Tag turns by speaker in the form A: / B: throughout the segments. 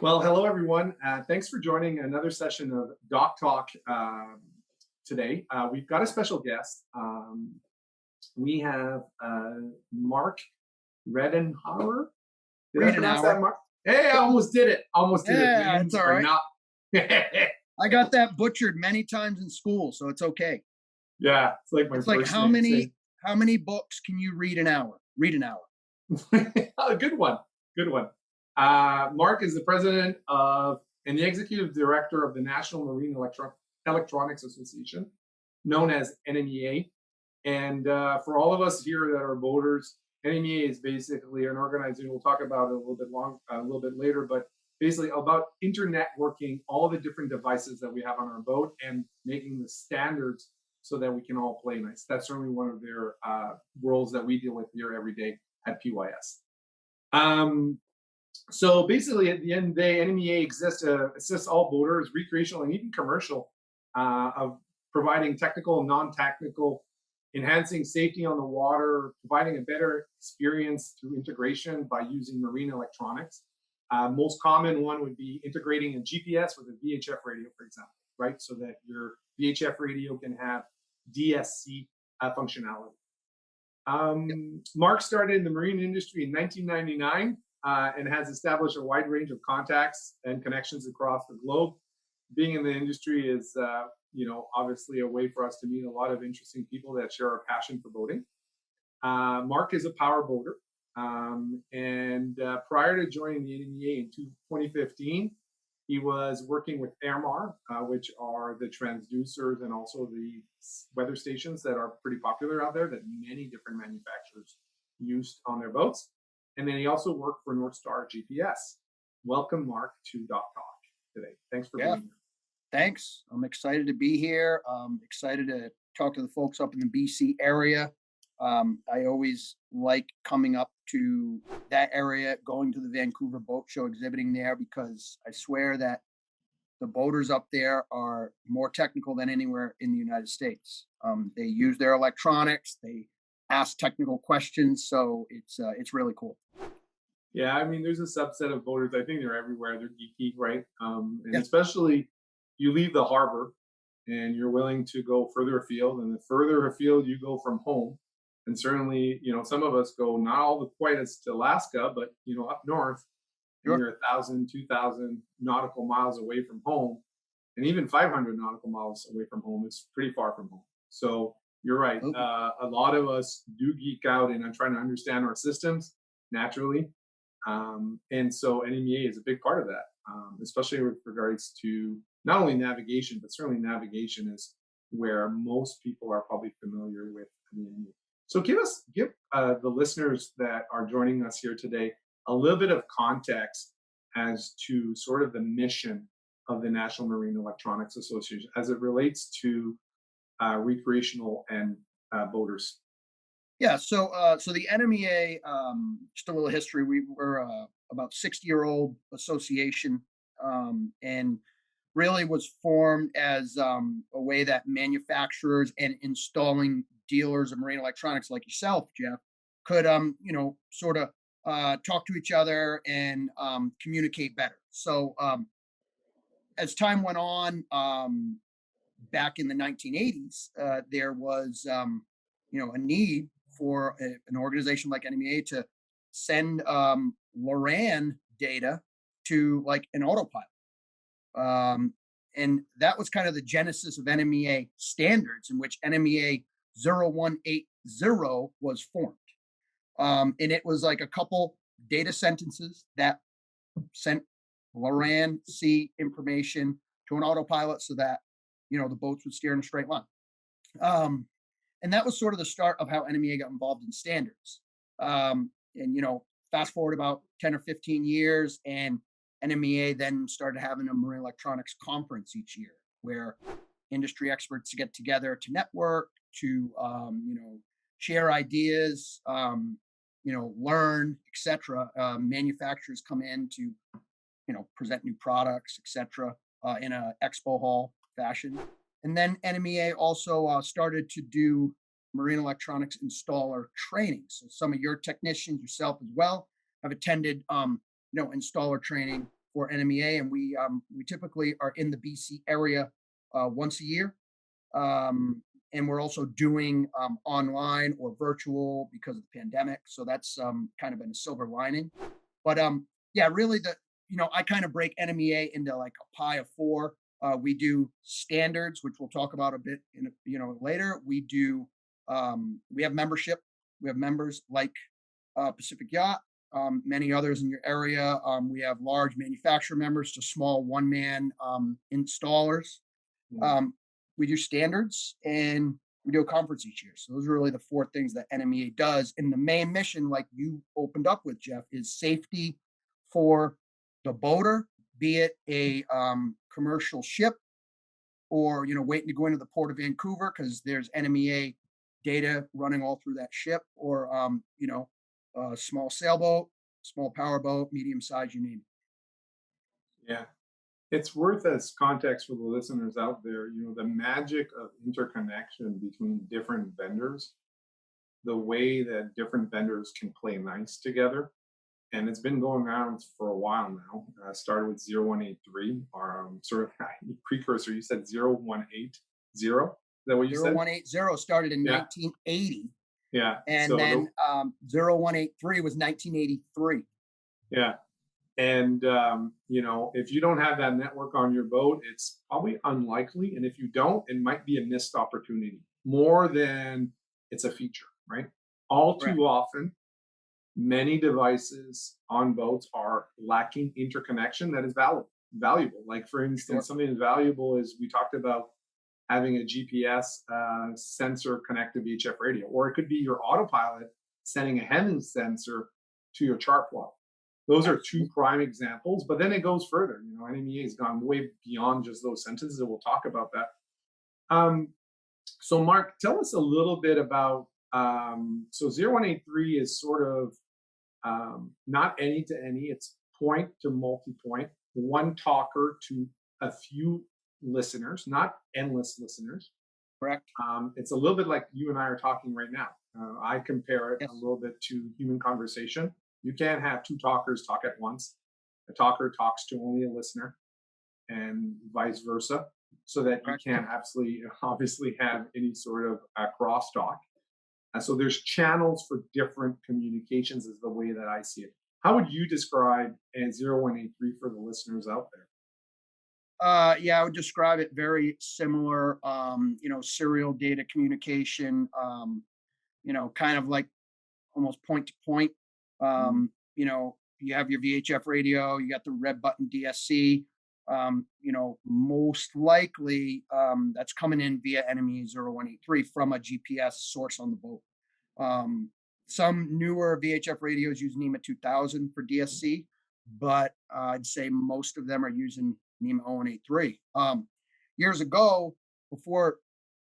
A: Well, hello everyone. Thanks for joining another session of Doc Talk today. We've got a special guest. We have Mark Reedenauer. Did I pronounce that,
B: Reedenauer.
A: Mark? Hey, I almost did it. Almost did it.
B: Yeah, it's
A: Names
B: all
A: are
B: right.
A: not.
B: I got that butchered many times in school, so it's okay.
A: Yeah, it's like my
B: It's like
A: first name. Same.
B: how many books can you read an hour? Read an hour.
A: A good one. Good one. Mark is the president of and the executive director of the National Marine Electronics Association, known as NMEA. And for all of us here that are boaters, NMEA is basically an organization. We'll talk about it a little bit later, but basically about internet working all the different devices that we have on our boat and making the standards so that we can all play nice. That's certainly one of their roles that we deal with here every day at PYS. Um, so basically, at the end of the day, NMEA exists to assist all boaters, recreational and even commercial, of providing technical and non-technical, enhancing safety on the water, providing a better experience through integration by using marine electronics. Most common one would be integrating a GPS with a VHF radio, for example, right? So that your VHF radio can have DSC functionality. Mark started in the marine industry in 1999 and has established a wide range of contacts and connections across the globe. Being in the industry is, obviously a way for us to meet a lot of interesting people that share our passion for boating. Mark is a power boater. And prior to joining the NMEA in 2015, he was working with Airmar, which are the transducers and also the weather stations that are pretty popular out there that many different manufacturers use on their boats. And then he also worked for North Star GPS. Welcome, Mark, to Doc Talk today. Thanks for
B: Yeah,
A: being here.
B: thanks. I'm excited to be here. Excited to talk to the folks up in the BC area. I always like coming up to that area, going to the Vancouver Boat Show, exhibiting there, because I swear that the boaters up there are more technical than anywhere in the United States. They use their electronics, they ask technical questions, so it's really cool.
A: Yeah, I mean, there's a subset of boaters. I think they're everywhere. They're geeky, right? And
B: Yeah,
A: especially you leave the harbor and you're willing to go further afield. And the further afield you go from home, and certainly, some of us go not all the quite as to Alaska, but up north, and
B: sure.
A: you're 1,000, 2,000 nautical miles away from home, and even 500 nautical miles away from home is pretty far from home. So you're right.
B: Absolutely.
A: A lot of us do geek out and I'm trying to understand our systems naturally, and so NMEA is a big part of that, especially with regards to not only navigation, but certainly navigation is where most people are probably familiar with NMEA. So give the listeners that are joining us here today a little bit of context as to sort of the mission of the National Marine Electronics Association as it relates to recreational and boaters.
B: Yeah, so the NMEA, just a little history. We were about 60-year-old association, and really was formed as a way that manufacturers and installing dealers of marine electronics like yourself, Jeff, could sort of talk to each other and communicate better. So as time went on, back in the 1980s, there was a need for an organization like NMEA to send LORAN data to like an autopilot. And that was kind of the genesis of NMEA standards, in which NMEA 0180 was formed. And it was like a couple data sentences that sent LORAN C information to an autopilot so that the boats would steer in a straight line. And that was sort of the start of how NMEA got involved in standards. And fast forward about 10 or 15 years, and NMEA then started having a marine electronics conference each year, where industry experts get together to network, to share ideas, learn, etc. Manufacturers come in to present new products, etc. In a expo hall fashion. And then NMEA also started to do marine electronics installer training. So some of your technicians, yourself as well, have attended installer training for NMEA, and we typically are in the BC area once a year. And we're also doing online or virtual because of the pandemic. So that's kind of been a silver lining. But yeah, really I kind of break NMEA into like a pie of four. We do standards, which we'll talk about a bit in later. We have membership. We have members like Pacific Yacht, many others in your area. We have large manufacturer members to small one-man installers.
A: Mm.
B: Um, we do standards and we do a conference each year. So those are really the four things that NMEA does. And the main mission, like you opened up with, Jeff, is safety for the boater, be it a commercial ship or waiting to go into the port of Vancouver because there's NMEA data running all through that ship, or a small sailboat, small powerboat, medium size, you name it.
A: Yeah. It's worth as context for the listeners out there, the magic of interconnection between different vendors, the way that different vendors can play nice together. And it's been going on for a while now. Started with 0183, our sort of precursor. You said 0180. Is that what you said?
B: 0180 started in
A: Yeah.
B: 1980,
A: Yeah.
B: and
A: So
B: then 0183 was 1983.
A: yeah. And if you don't have that network on your boat, it's probably unlikely. And if you don't, it might be a missed opportunity more than it's a feature, right? All
B: Correct.
A: too often, many devices on boats are lacking interconnection that is valuable. Like for instance,
B: Sure.
A: something as valuable as we talked about having a GPS sensor connected to VHF radio, or it could be your autopilot sending a Hemming sensor to your chart plot. Those are two prime examples, but then it goes further. NMEA has gone way beyond just those sentences, and we'll talk about that. So Mark, tell us a little bit about, so 0183 is sort of not any to any, it's point to multi-point, one talker to a few listeners, not endless listeners.
B: Correct.
A: It's a little bit like you and I are talking right now. I compare it
B: Yes.
A: a little bit to human conversation. You can't have two talkers talk at once. A talker talks to only a listener, and vice versa, so that
B: Correct.
A: you can't obviously have any sort of crosstalk. So there's channels for different communications is the way that I see it. How would you describe 0183 for the listeners out there?
B: Yeah, I would describe it very similar. Serial data communication. Kind of like almost point to point. You have your VHF radio, you got the red button DSC. Most likely that's coming in via NME 0183 from a GPS source on the boat. Some newer VHF radios use NEMA 2000 for DSC, but I'd say most of them are using NEMA 0183. Years ago, before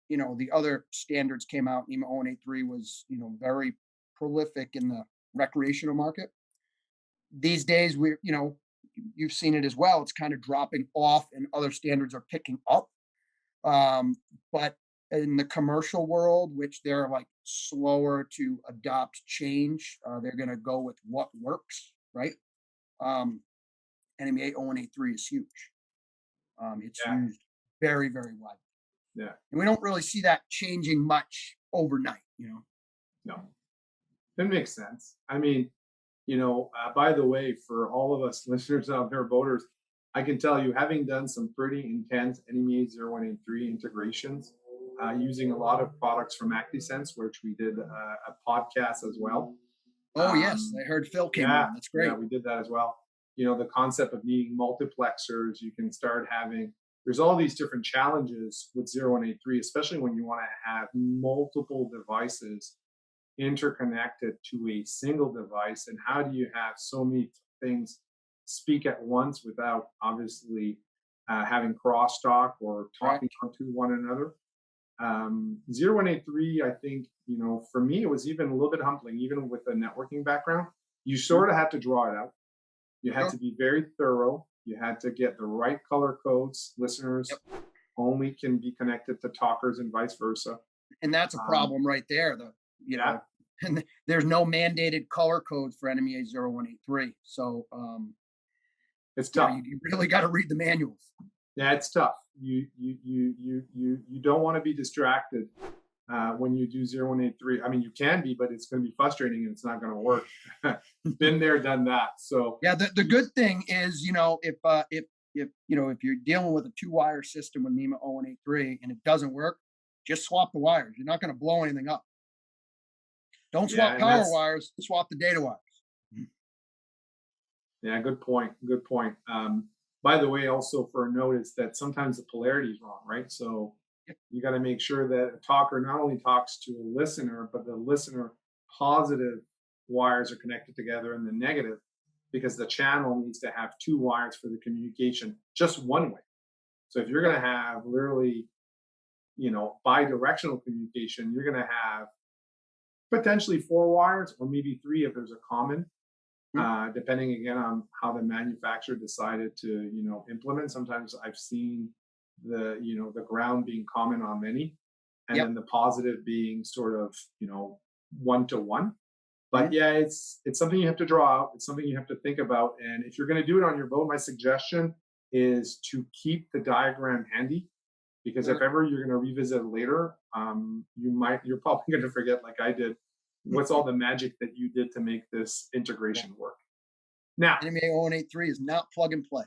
B: the other standards came out, NEMA 0183 was very prolific in the recreational market. These days, you've seen it as well. It's kind of dropping off, and other standards are picking up. But in the commercial world, which they're like slower to adopt change, they're going to go with what works, right? NMEA 0183 is huge. It's
A: Yeah.
B: used very, very widely.
A: Yeah.
B: And we don't really see that changing much overnight,
A: No, that makes sense. I mean, by the way, for all of us listeners out there, boaters, I can tell you, having done some pretty intense NMEA 0183 integrations, using a lot of products from ActiSense, which we did a podcast as well.
B: Oh, yes. I heard Phil came on. That's great.
A: Yeah, we did that as well. The concept of needing multiplexers, you can start having, there's all these different challenges with 0183, especially when you want to have multiple devices interconnected to a single device. And how do you have so many things speak at once without obviously having crosstalk or talking to one another? 0183, I think, for me, it was even a little bit humbling, even with a networking background. You sort of had to draw it out. You had to be very thorough. You had to get the right color codes. Listeners only can be connected to talkers and vice versa.
B: And that's a problem right there. And there's no mandated color codes for NMEA 0183. So
A: It's
B: You know,
A: tough.
B: you really got to read the manuals.
A: Yeah, it's tough. You don't want to be distracted when you do 0183. I mean, you can be, but it's going to be frustrating and it's not going to work. Been there, done that. So
B: Yeah, the good thing is, you know, if you know if you're dealing with a two-wire system with NMEA 0183 and it doesn't work, just swap the wires. You're not going to blow anything up. Don't
A: yeah,
B: swap
A: and
B: power
A: that's
B: wires, swap the data wires.
A: yeah, good point. Good point. By the way, also for a note, is that sometimes the polarity is wrong, right? So
B: Yep.
A: you got to make sure that a talker not only talks to a listener, but the listener positive wires are connected together and the negative, because the channel needs to have two wires for the communication, just one way. So if you're going to have literally, bi-directional communication, you're going to have potentially four wires or maybe three if there's a common,
B: Mhm.
A: depending again on how the manufacturer decided to, implement. Sometimes I've seen the ground being common on many, and
B: Yep.
A: then the positive being sort of, one to one. But
B: Mhm.
A: yeah, it's something you have to draw out. It's something you have to think about. And if you're going to do it on your boat, my suggestion is to keep the diagram handy, because if
B: Sure.
A: ever you're going to revisit it later, you're probably going to forget, like I did, what's all the magic that you did to make this
B: Yeah.
A: integration work. Now,
B: NMEA 0183 is not plug and play.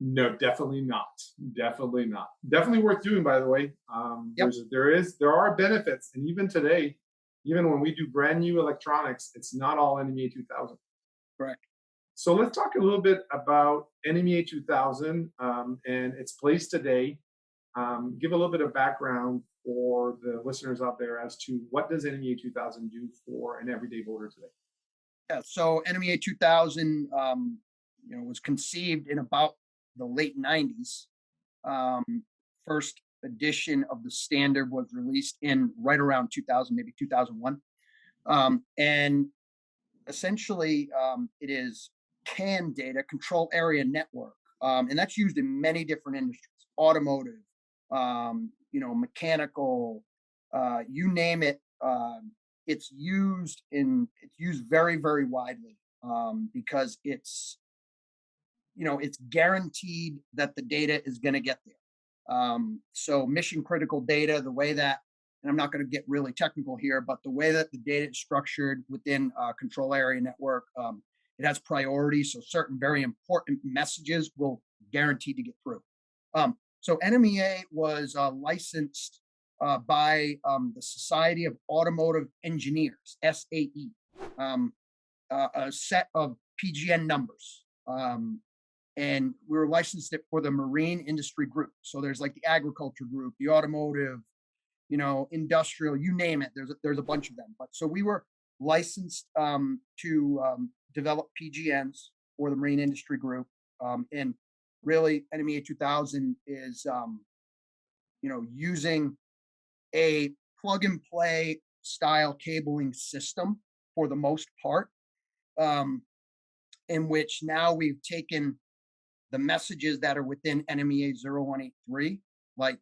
A: no, definitely not. Definitely not. Definitely worth doing, by the way.
B: Yep.
A: There are benefits, and even today, even when we do brand new electronics, it's not all NMEA 2000.
B: Correct.
A: So let's talk a little bit about NMEA 2000 and its place today. Give a little bit of background for the listeners out there as to what does NMEA 2000 do for an everyday voter today.
B: Yeah. So NMEA 2000, you know, was conceived in about the late 90s. Um, First edition of the standard was released in right around 2000, maybe 2001. And essentially, it is CAN data, control area network. And that's used in many different industries, automotive, you know, mechanical, you name it. It's used very, very widely because you know, it's guaranteed that the data is going to get there. So mission critical data, the way that, and I'm not going to get really technical here, but the way that the data is structured within control area network, it has priority. So certain very important messages will guarantee to get through. So NMEA was licensed by the Society of Automotive Engineers, SAE, a set of PGN numbers. And we were licensed it for the marine industry group. So there's like the agriculture group, the automotive, you know, industrial, you name it. There's a bunch of them. But so we were licensed to develop PGNs for the marine industry group. And really, NMEA 2000 is, you know, using a plug and play style cabling system for the most part, um, in which now we've taken the messages that are within NMEA 0183, like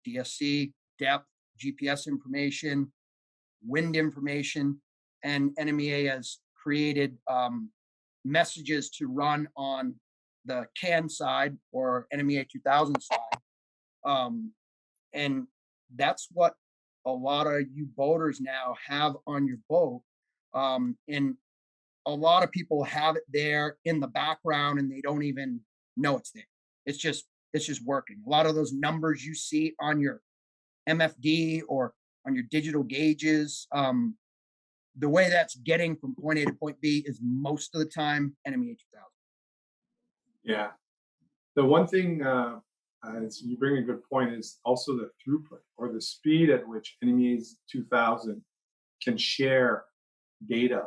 B: DSC, depth, GPS information, wind information, and NMEA has created messages to run on the CAN side or NMEA 2000 side. Um, and that's what a lot of you boaters now have on your boat. And a lot of people have it there in the background and they don't even know it's there. It's just working. A lot of those numbers you see on your MFD or on your digital gauges, the way that's getting from point A to point B is most of the time NMEA 2000.
A: Yeah. The one thing, as you bring a good point, is also the throughput or the speed at which NMEAs 2000 can share data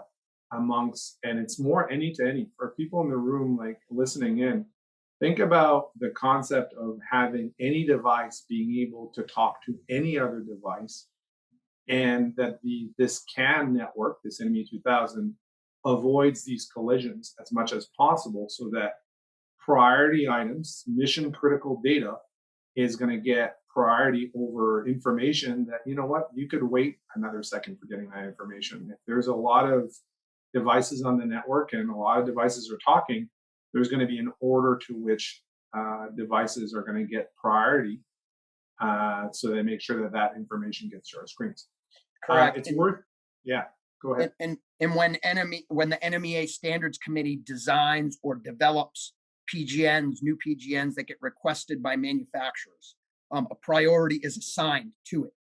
A: amongst, and it's more any to any. For people in the room, like listening in, think about the concept of having any device being able to talk to any other device, and that this CAN network, this NMEA 2000, avoids these collisions as much as possible, so that priority items, mission critical data, is going to get priority over information that, you know what, you could wait another second for getting that information. If there's a lot of devices on the network and a lot of devices are talking, there's going to be an order to which devices are going to get priority, so they make sure that that information gets to our screens.
B: Correct.
A: It's worth, yeah, go ahead.
B: And when the NMEA Standards Committee designs or develops PGNs, new PGNs that get requested by manufacturers, a priority is assigned to it.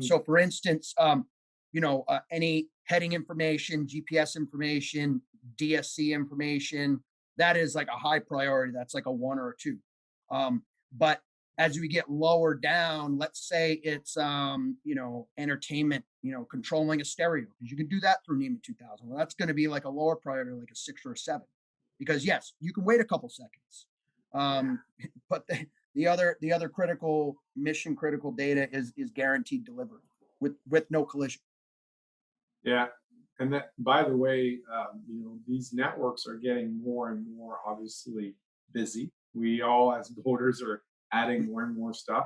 B: So, for instance, any heading information, GPS information, DSC information, that is like a high priority. That's like a 1 or a 2. But as we get lower down, let's say it's entertainment, controlling a stereo, because you can do that through NEMA 2000. Well, that's going to be like a lower priority, like a 6 or a 7, because yes, you can wait a couple seconds. But the other critical, mission critical data is guaranteed delivery with no collision.
A: Yeah. And that, by the way, these networks are getting more and more obviously busy. We all, as voters, are adding more and more stuff.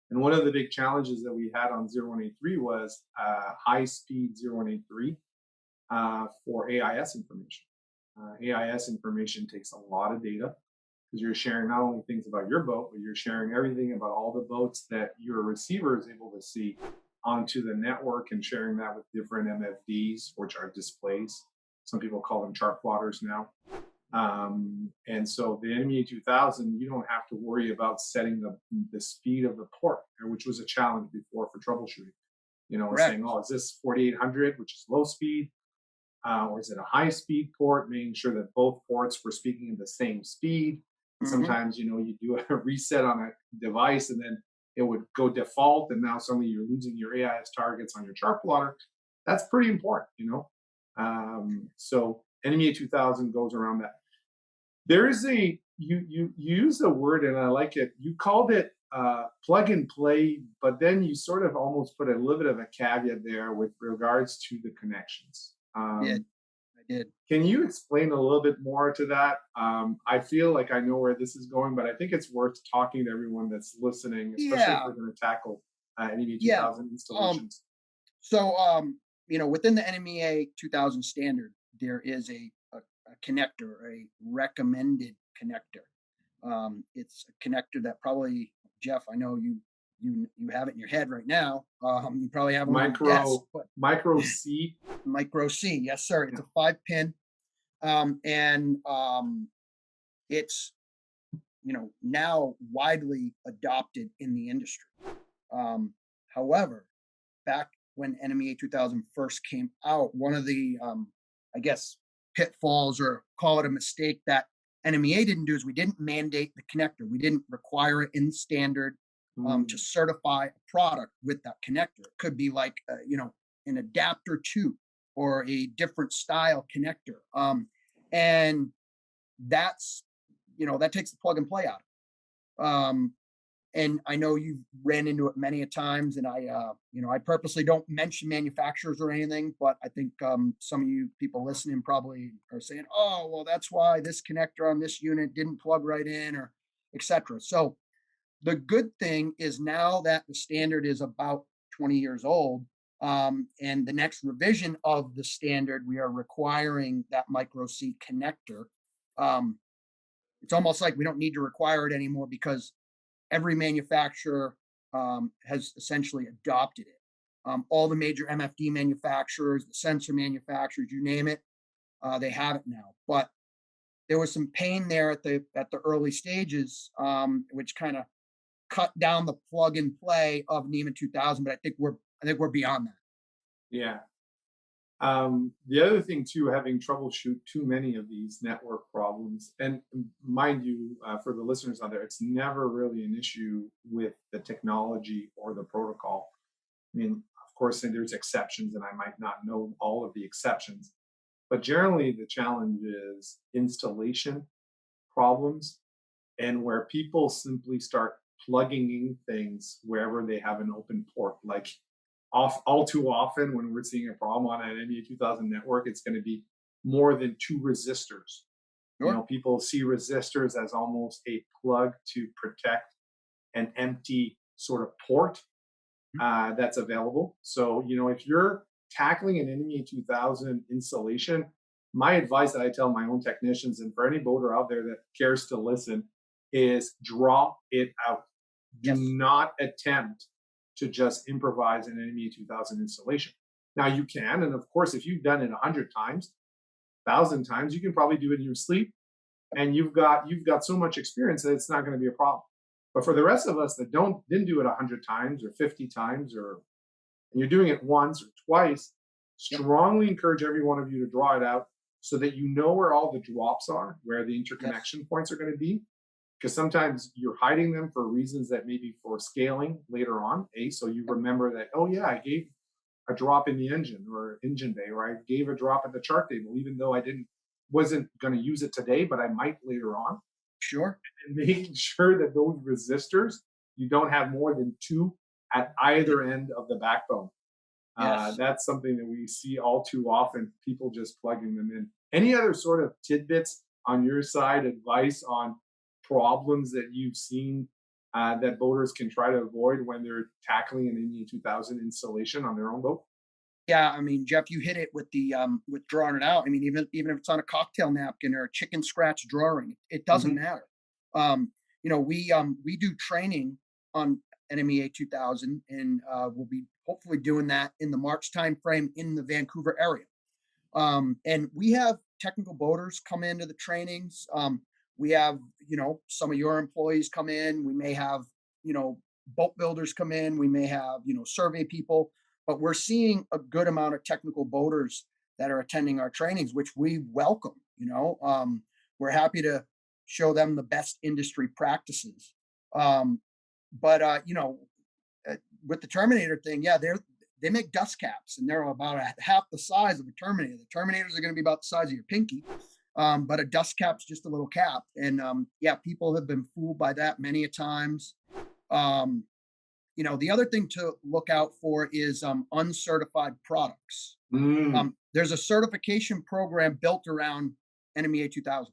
A: And one of the big challenges that we had on 0183 was high speed 0183 for AIS information. AIS information takes a lot of data because you're sharing not only things about your boat, but you're sharing everything about all the boats that your receiver is able to see onto the network, and sharing that with different MFDs, which are displays. Some people call them chart plotters now. And so the NMEA 2000, you don't have to worry about setting the speed of the port, which was a challenge before for troubleshooting. Saying, oh, is this 4800, which is low speed, or is it a high speed port? Making sure that both ports were speaking at the same speed. Sometimes, you do a reset on a device and then it would go default, and now suddenly you're losing your AIS targets on your chart plotter. That's pretty important, So NMEA 2000 goes around that. There is you use a word, and I like it. You called it plug and play, but then you sort of almost put a little bit of a caveat there with regards to the connections.
B: I did.
A: Can you explain a little bit more to that? I feel like I know where this is going, but I think it's worth talking to everyone that's listening, especially if we're going to tackle NMEA 2000 installations.
B: Within the NMEA 2000 standard, there is a connector, a recommended connector. It's a connector that probably, Jeff, I know you have it in your head right now. You probably have one
A: micro C.
B: Micro C, yes, sir. It's a 5-pin, and it's now widely adopted in the industry. However, back when NMEA 2000 first came out, one of the I guess pitfalls, or call it a mistake, that NMEA didn't do is we didn't mandate the connector. We didn't require it in standard to certify a product with that connector. It could be like an adapter to, or a different style connector, and that's that takes the plug and play out. And I know you've ran into it many a times, and I purposely don't mention manufacturers or anything, but I think some of you people listening probably are saying, oh, well, that's why this connector on this unit didn't plug right in, or etc. So the good thing is, now that the standard is about 20 years old, and the next revision of the standard, we are requiring that micro C connector. It's almost like we don't need to require it anymore, because every manufacturer has essentially adopted it. All the major MFD manufacturers, the sensor manufacturers, you name it, they have it now. But there was some pain there at the early stages, which kind of cut down the plug and play of NEMA 2000. But I think we're beyond that.
A: Yeah. The other thing too, having troubleshoot too many of these network problems, and mind you, for the listeners out there, it's never really an issue with the technology or the protocol. I mean, of course, there's exceptions, and I might not know all of the exceptions, but generally the challenge is installation problems, and where people simply start plugging in things wherever they have an open port. Like all too often, when we're seeing a problem on an NMEA 2000 network, it's going to be more than 2 resistors.
B: Sure.
A: People see resistors as almost a plug to protect an empty sort of port that's available. So, if you're tackling an NMEA 2000 installation, my advice that I tell my own technicians and for any boater out there that cares to listen is draw it out. Do
B: Yes.
A: not attempt to just improvise an NMEA 2000 installation. Now you can, and of course, if you've done it 100 times, 1,000 times, you can probably do it in your sleep, and you've got so much experience that it's not going to be a problem. But for the rest of us that didn't do it 100 times or 50 times, or and you're doing it once or twice,
B: Yep.
A: strongly encourage every one of you to draw it out so that you know where all the drops are, where the
B: Yes.
A: interconnection points are going to be. Because sometimes you're hiding them for reasons that maybe for scaling later on. So you remember that, oh yeah, I gave a drop in the engine or engine bay, or I gave a drop at the chart table, even though I wasn't going to use it today, but I might later on.
B: Sure.
A: And making sure that those resistors, you don't have more than two at either end of the backbone.
B: Yes.
A: That's something that we see all too often, people just plugging them in. Any other sort of tidbits on your side, advice on problems that you've seen that boaters can try to avoid when they're tackling an NMEA 2000 installation on their own boat?
B: Yeah, I mean, Jeff, you hit it with the with drawing it out. I mean, even if it's on a cocktail napkin or a chicken scratch drawing, it doesn't
A: Hmm.
B: matter. We do training on NMEA 2000, and we'll be hopefully doing that in the March timeframe in the Vancouver area. And we have technical boaters come into the trainings. We have, some of your employees come in. We may have, boat builders come in. We may have, survey people, but we're seeing a good amount of technical boaters that are attending our trainings, which we welcome. We're happy to show them the best industry practices. Um, but with the Terminator thing, yeah, they make dust caps, and they're about half the size of a Terminator. The Terminators are going to be about the size of your pinky, but a dust cap's just a little cap. And yeah, people have been fooled by that many a times. Um, the other thing to look out for is uncertified products.
A: Mm.
B: There's a certification program built around NMEA 2000,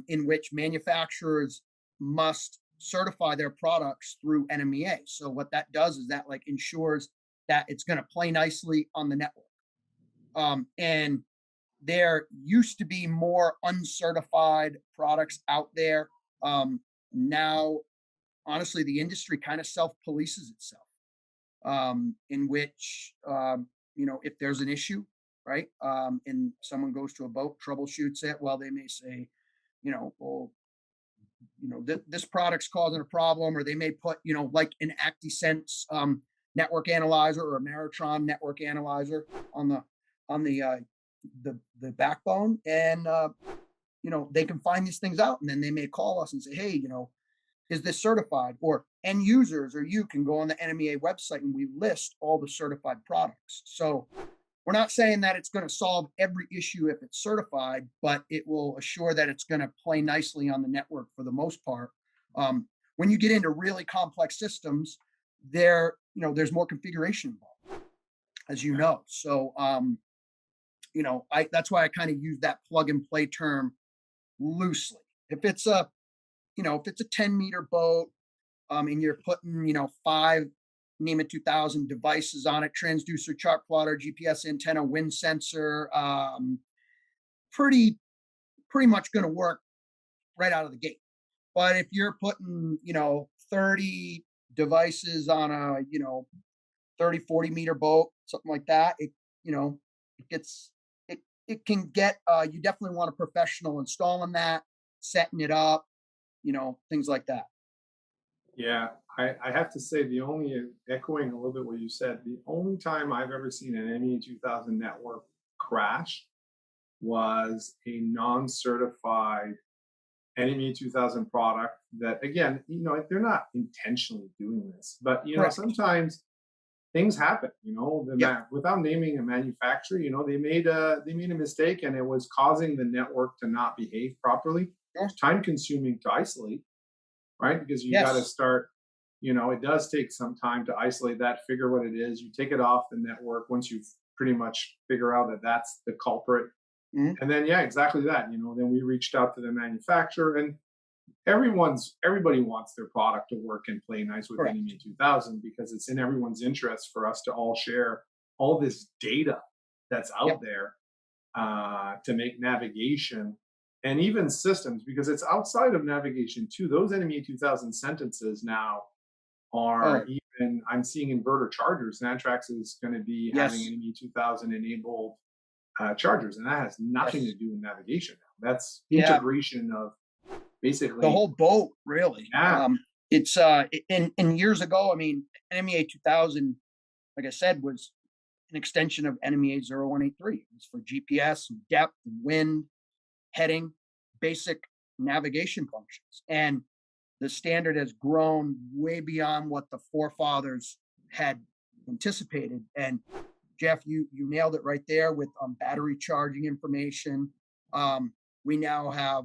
B: in which manufacturers must certify their products through NMEA. So what that does is that like ensures that it's going to play nicely on the network. And there used to be more uncertified products out there. Now, honestly, the industry kind of self polices itself, in which, if there's an issue, right, and someone goes to a boat, troubleshoots it, well, they may say, well, this product's causing a problem, or they may put, like an ActiSense network analyzer or a Maritron network analyzer on the backbone, and they can find these things out, and then they may call us and say, hey, is this certified? Or end users or you can go on the NMEA website and we list all the certified products. So we're not saying that it's going to solve every issue if it's certified, but it will assure that it's going to play nicely on the network for the most part. When you get into really complex systems, there's more configuration involved, as you know. So, that's why I kind of use that plug and play term loosely. If it's a 10-meter boat, and you're putting, 5 NEMA 2000 devices on it, transducer, chart plotter, GPS antenna, wind sensor, pretty pretty much going to work right out of the gate. But if you're putting, 30 devices on a, 30, 40-meter boat, something like that, it gets it can get you definitely want a professional installing that, setting it up, things like that.
A: Yeah, I have to say the only echoing a little bit what you said, the only time I've ever seen an NE 2000 network crash was a non-certified NME 2000 product that again, they're not intentionally doing this, but
B: Correct.
A: sometimes things happen,
B: Yep.
A: without naming a manufacturer, they made a mistake and it was causing the network to not behave properly.
B: Sure.
A: It's time consuming to isolate, right? Because you got to
B: Yes.
A: start, it does take some time to isolate that, figure what it is. You take it off the network once you pretty much figure out that that's the culprit.
B: Mhm.
A: And then, yeah, exactly that. Then we reached out to the manufacturer, and everybody wants their product to work and play nice with
B: Correct.
A: NME 2000 because it's in everyone's interest for us to all share all this data that's out
B: Yep.
A: there. to make navigation and even systems, because it's outside of navigation too. Those NMEA 2000 sentences now are
B: Oh,
A: even, I'm seeing inverter chargers. Natrax is going to be having
B: yes,
A: NMEA 2000 enabled chargers, and that has nothing to
B: yes.
A: do with navigation now. That's
B: Yeah,
A: integration of
B: the
A: basically,
B: whole boat, really.
A: yeah.
B: It's in years ago, I mean, NMEA 2000, like I said, was an extension of NMEA 0183. It was for GPS and depth and wind, heading, basic navigation functions. And the standard has grown way beyond what the forefathers had anticipated. And Jeff, you nailed it right there with battery charging information. We now have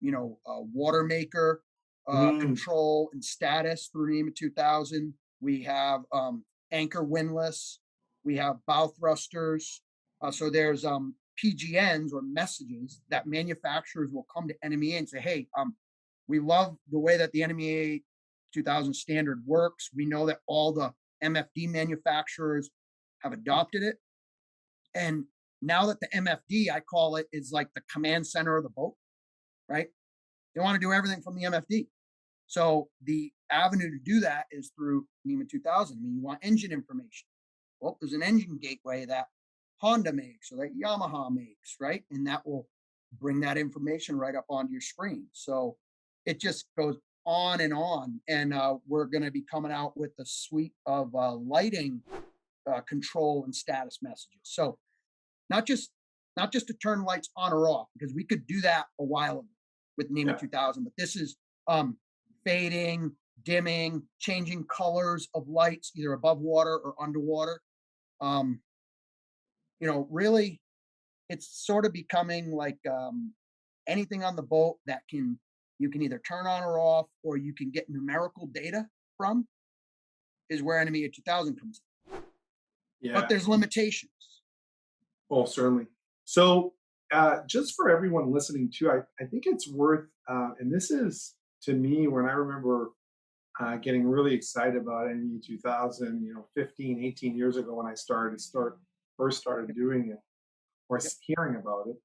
B: water maker
A: Mm,
B: control and status through NEMA 2000. We have anchor windlass. We have bow thrusters. So there's PGNs or messages that manufacturers will come to NMEA and say, hey, we love the way that the NMEA 2000 standard works. We know that all the MFD manufacturers have adopted it. And now that the MFD, I call it, is like the command center of the boat, right? They want to do everything from the MFD. So the avenue to do that is through NEMA 2000. I mean, you want engine information. Well, there's an engine gateway that Honda makes or that Yamaha makes, right? And that will bring that information right up onto your screen. So it just goes on and on. And we're going to be coming out with a suite of lighting control and status messages. So not just not just to turn lights on or off, because we could do that a while ago with NEMA
A: yeah.
B: 2000, but this is fading, dimming, changing colors of lights either above water or underwater. Um, really, it's sort of becoming like anything on the boat that you can either turn on or off, or you can get numerical data from, is where NMEA 2000 comes in. But
A: Yeah.
B: there's limitations.
A: Oh, certainly. So, just for everyone listening too, I think it's worth, and this is to me when I remember getting really excited about NE 2000, 15, 18 years ago when I first started doing it or
B: Yep.
A: hearing about it,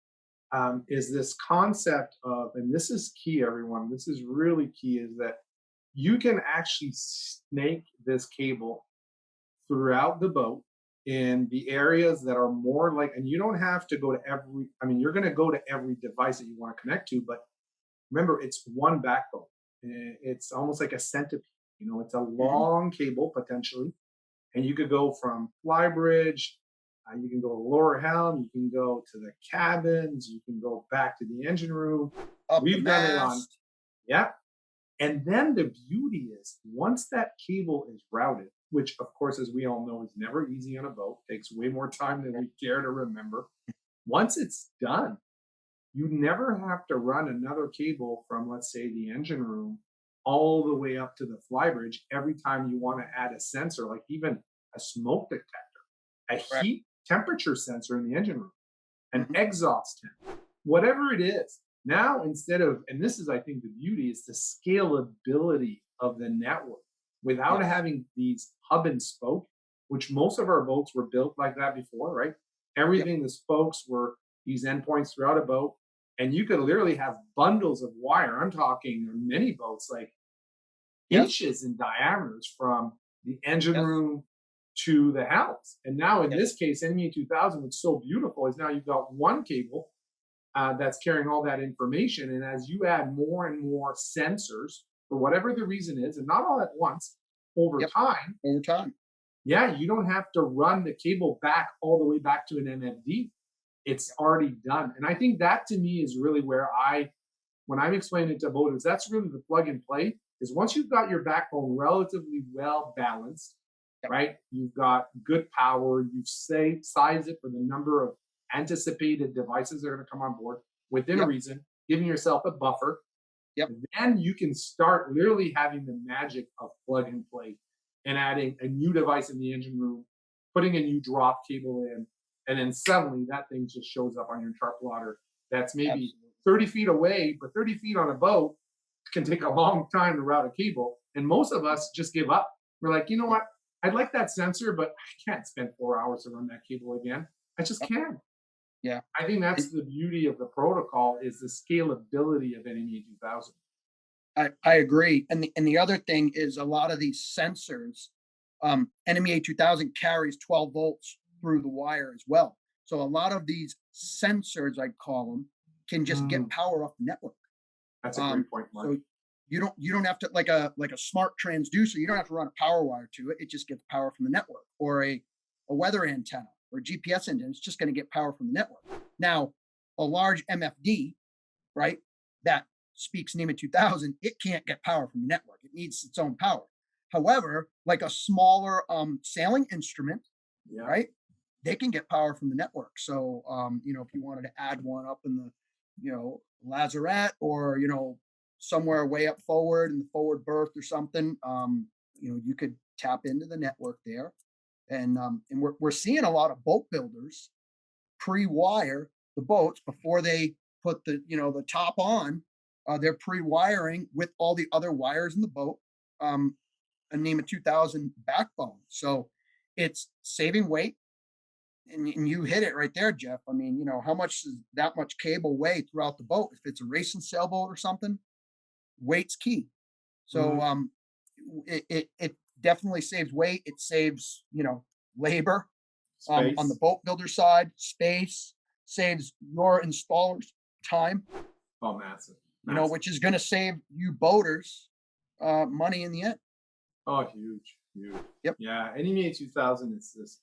A: is this concept of, and this is key, everyone, this is really key, is that you can actually snake this cable throughout the boat in the areas that are more like, and you don't have to go to every, I mean, you're going to go to every device that you want to connect to, but remember, it's one backbone. It's almost like a centipede. It's a
B: Hmm.
A: long cable potentially, and you could go from flybridge, you can go to lower helm, you can go to the cabins, you can go back to the engine room.
B: Up the
A: We've done it on,
B: mast.
A: yeah, and then the beauty is once that cable is routed, which of course, as we all know, is never easy on a boat, takes way more time than we care to remember. Once it's done, you never have to run another cable from, let's say, the engine room all the way up to the flybridge every time you want to add a sensor, like even a smoke detector, a
B: Right.
A: heat temperature sensor in the engine room, an
B: Hmm.
A: exhaust temp, whatever it is. Now, instead of, and this is, I think, the beauty is the scalability of the network without
B: Yes.
A: having these hub and spoke, which most of our boats were built like that before, right?
B: Yep.
A: Everything, the spokes were these endpoints throughout a boat. And you could literally have bundles of wire. I'm talking many boats, like
B: Yes.
A: inches in diameters from the engine
B: Yes.
A: room to the house. And now in this
B: Yes.
A: case, NME 2000, what's so beautiful is now you've got one cable that's carrying all that information. And as you add more and more sensors, for whatever the reason is, and not all at once, over
B: Yep.
A: time,
B: Over time.
A: yeah, you don't have to run the cable back all the way back to an MFD. It's
B: Yep.
A: already done. And I think that to me is really where when I'm explaining it to voters, that's really the plug and play. Is once you've got your backbone relatively well balanced,
B: Yep.
A: right? You've got good power, you've sized it for the number of anticipated devices that are going to come on board within a
B: Yep.
A: reason, giving yourself a buffer.
B: Yep.
A: Then you can start literally having the magic of plug and play and adding a new device in the engine room, putting a new drop cable in, and then suddenly that thing just shows up on your chart plotter. That's maybe
B: Absolutely.
A: 30 feet away, but 30 feet on a boat can take a long time to route a cable. And most of us just give up. We're like, you know
B: Yep.
A: what? I'd like that sensor, but I can't spend 4 hours to run that cable again. I just
B: Yep.
A: can't.
B: Yeah.
A: I think that's
B: And
A: the beauty of the protocol is the scalability of NMEA 2000.
B: I agree. And the other thing is a lot of these sensors, NMEA 2000 carries 12 volts through the wire as well. So a lot of these sensors, I call them, can just get
A: Mm,
B: power off the network.
A: that's a
B: Um,
A: great point, Mark.
B: so you don't have to, like a smart transducer. You don't have to run a power wire to it. It just gets power from the network, or a weather antenna or GPS antenna. It's just going to get power from the network. Now, a large MFD, right? That speaks NEMA 2000. It can't get power from the network. It needs its own power. However, like a smaller sailing instrument,
A: Yeah.
B: right? They can get power from the network. So, if you wanted to add one up in the, lazarette, or, somewhere way up forward in the forward berth or something, you could tap into the network there. And we're seeing a lot of boat builders pre-wire the boats before they put the top on. They're pre-wiring with all the other wires in the boat, a NEMA 2000 backbone. So it's saving weight, and you hit it right there, Jeff. I mean, how much does that much cable weigh throughout the boat? If it's a racing sailboat or something, weight's key. So
A: Mhm.
B: it definitely saves weight. It saves labor, on the
A: Space.
B: boat builder side, space, saves your installers time,
A: Oh, massive. Massive.
B: which is going to save you boaters money in the end.
A: Oh, huge, huge.
B: Yep.
A: Yeah, NMEA 2000 is this.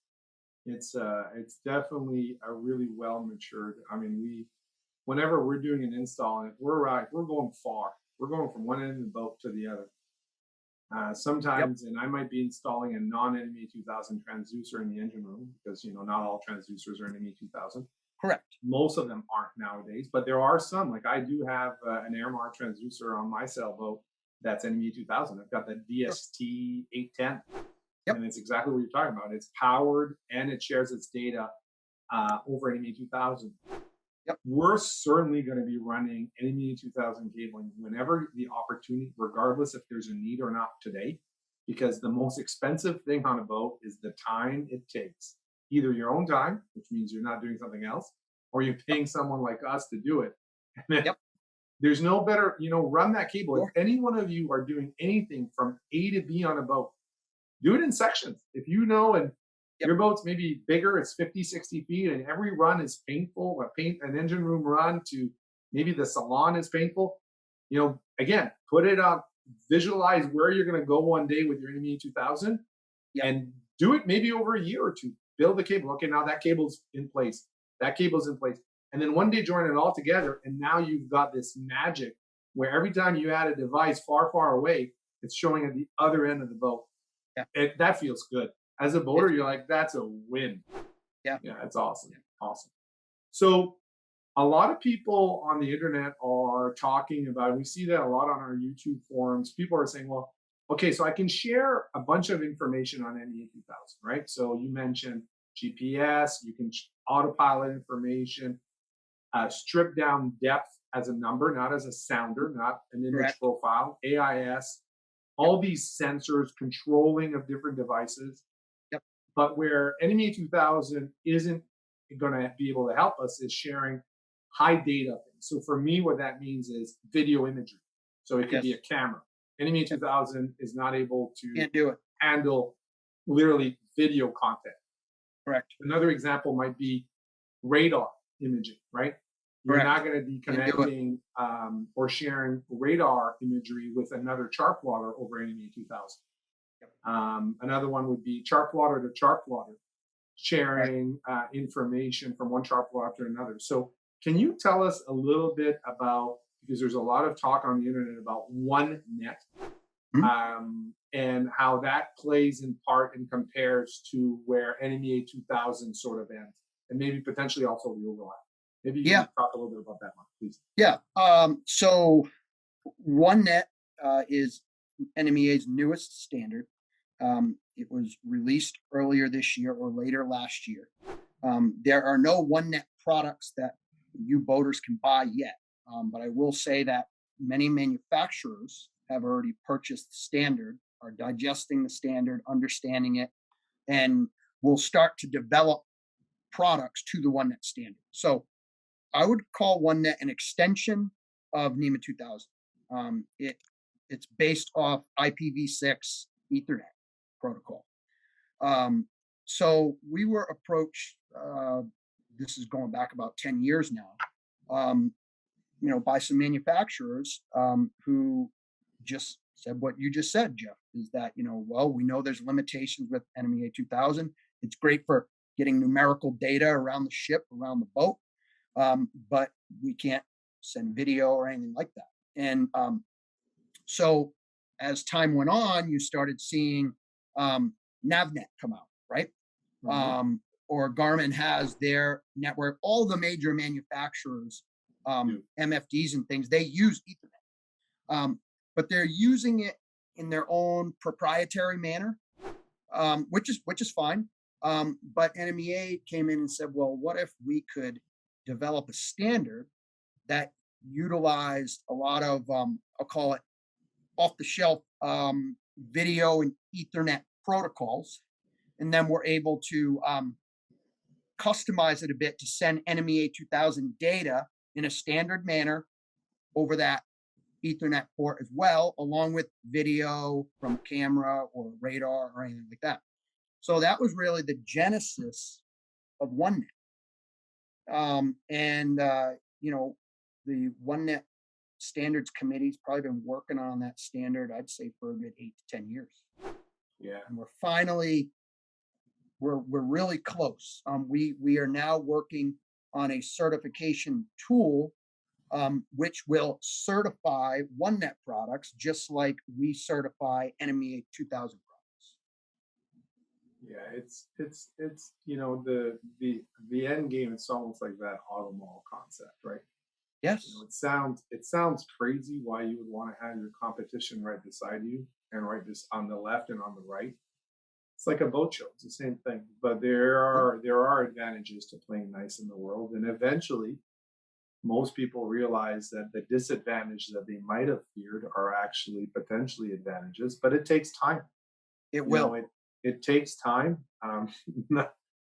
A: It's definitely a really well matured. I mean, whenever we're doing an install, and if we're going far. We're going from one end of the boat to the other.
B: Yep.
A: Sometimes, and I might be installing a non-NMEA 2000 transducer in the engine room because not all transducers are NMEA 2000.
B: Correct.
A: Most of them aren't nowadays, but there are some. Like I do have an Airmar transducer on my sailboat that's NMEA 2000. I've got the
B: Sure.
A: DST 810,
B: Yep.
A: and it's exactly what you're talking about. It's powered and it shares its data over NMEA 2000.
B: Yep.
A: We're certainly going to be running NMEA 2000 cabling whenever the opportunity, regardless if there's a need or not today, because the most expensive thing on a boat is the time it takes. Either your own time, which means you're not doing something else, or you're
B: Yep.
A: paying someone like us to do it. And
B: Yep.
A: there's no better, run that cable. If
B: Sure.
A: any one of you are doing anything from A to B on a boat, do it in sections. If and
B: Yep.
A: your boat's maybe bigger, it's 50, 60 feet, and every run is painful, an engine room run to maybe the salon is painful, again, put it up, visualize where you're going to go one day with your NME 2000
B: Yep.
A: and do it maybe over a year or two. Build the cable. Okay, now that cable's in place. That cable's in place. And then one day join it all together. And now you've got this magic where every time you add a device far, far away, it's showing at the other end of the boat.
B: Yeah.
A: That feels good. As a boater,
B: It's
A: you're like, that's a win.
B: Yeah.
A: Yeah, it's awesome.
B: Yeah.
A: Awesome. So a lot of people on the internet are talking about, we see that a lot on our YouTube forums. People are saying, well, okay, so I can share a bunch of information on NEA 2000, right? So you mentioned GPS, you can autopilot information, strip down depth as a number, not as a sounder, not an image
B: correct.
A: profile, AIS,
B: Yep.
A: all these sensors, controlling of different devices.
B: Yep.
A: But where NMEA 2000 isn't going to be able to help us is sharing high data things. So for me, what that means is video imagery. So it could be a
B: Yes.
A: camera. NMEA
B: Yep.
A: 2000 is not able to
B: Can't do it.
A: handle literally video content.
B: Correct.
A: Another example might be radar imaging, right? You're
B: Correct.
A: not going to be
B: Can't do it.
A: connecting or sharing radar imagery with another chart plotter over NMEA 2000.
B: Yep.
A: Another one would be chart plotter to chart plotter,
B: Correct.
A: sharing information from one chart plotter to another. So, can you tell us a little bit about, because there's a lot of talk on the internet about OneNet,
B: Mhm.
A: and how that plays in part and compares to where NMEA 2000 sort of ends, and maybe potentially also the overlap. Maybe you can
B: Yeah.
A: talk a little bit about that, Mark, please.
B: Yeah. So OneNet is NMEA's newest standard. It was released earlier this year or later last year. There are no OneNet products that you boaters can buy yet, but I will say that many manufacturers have already purchased the standard, are digesting the standard, understanding it, and will start to develop products to the OneNet standard. So I would call OneNet an extension of NEMA 2000. It's based off IPv6 Ethernet protocol. So we were approached. This is going back about 10 years now. By some manufacturers who just said what you just said, Jeff, is that, well, we know there's limitations with NMEA 2000. It's great for getting numerical data around the ship, around the boat, but we can't send video or anything like that. And so as time went on, you started seeing NavNet come out, right?
A: Mhm.
B: Or Garmin has their network. All the major manufacturers, MFDs and things, they use Ethernet, but they're using it in their own proprietary manner, which is fine. But NMEA came in and said, well, what if we could develop a standard that utilized a lot of, I'll call it off the shelf video and Ethernet protocols, and then we're able to customize it a bit to send NMEA 2000 data in a standard manner over that Ethernet port as well, along with video from a camera or radar or anything like that. So that was really the genesis of OneNet. The OneNet standards committee's probably been working on that standard, I'd say, for a good 8 to 10 years.
A: Yeah.
B: And we're really close. We are now working on a certification tool which will certify OneNet products just like we certify NMEA 2000 products.
A: Yeah, it's the end game. It's almost like that auto mall concept, right?
B: Yes,
A: It sounds crazy why you would want to have your competition right beside you and right this on the left and on the right. It's like a boat show. It's the same thing, but there are advantages to playing nice in the world, and eventually, most people realize that the disadvantage that they might have feared are actually potentially advantages. But it takes time.
B: it
A: You know,
B: will.
A: it takes time.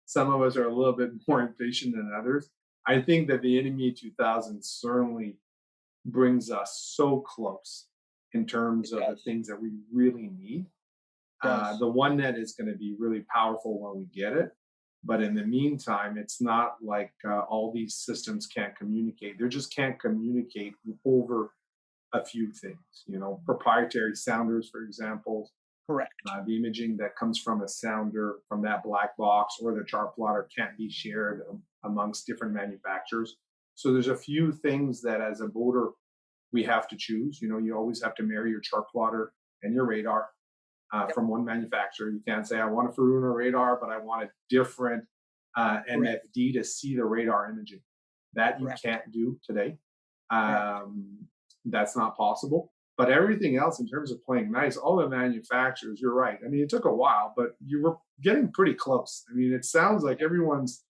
A: Some of us are a little bit more impatient than others. I think that the Enemy 2000 certainly brings us so close in terms
B: It
A: of the
B: does.
A: things that we really need.
B: Does.
A: The OneNet is going to be really powerful when we get it. But in the meantime, it's not like all these systems can't communicate. They just can't communicate over a few things. Proprietary sounders, for example,
B: Correct.
A: the imaging that comes from a sounder from that black box or the chart plotter can't be shared amongst different manufacturers. So there's a few things that as a boater we have to choose. You always have to marry your chart plotter and your radar
B: Yep.
A: from one manufacturer. You can't say I want a Faruna radar, but I want a different
B: Correct.
A: MFD to see the radar imaging. That you
B: Correct.
A: can't do today.
B: Correct.
A: That's not possible. But everything else, in terms of playing nice, all the manufacturers, you're right. I mean, it took a while, but you were getting pretty close. I mean, it sounds like everyone's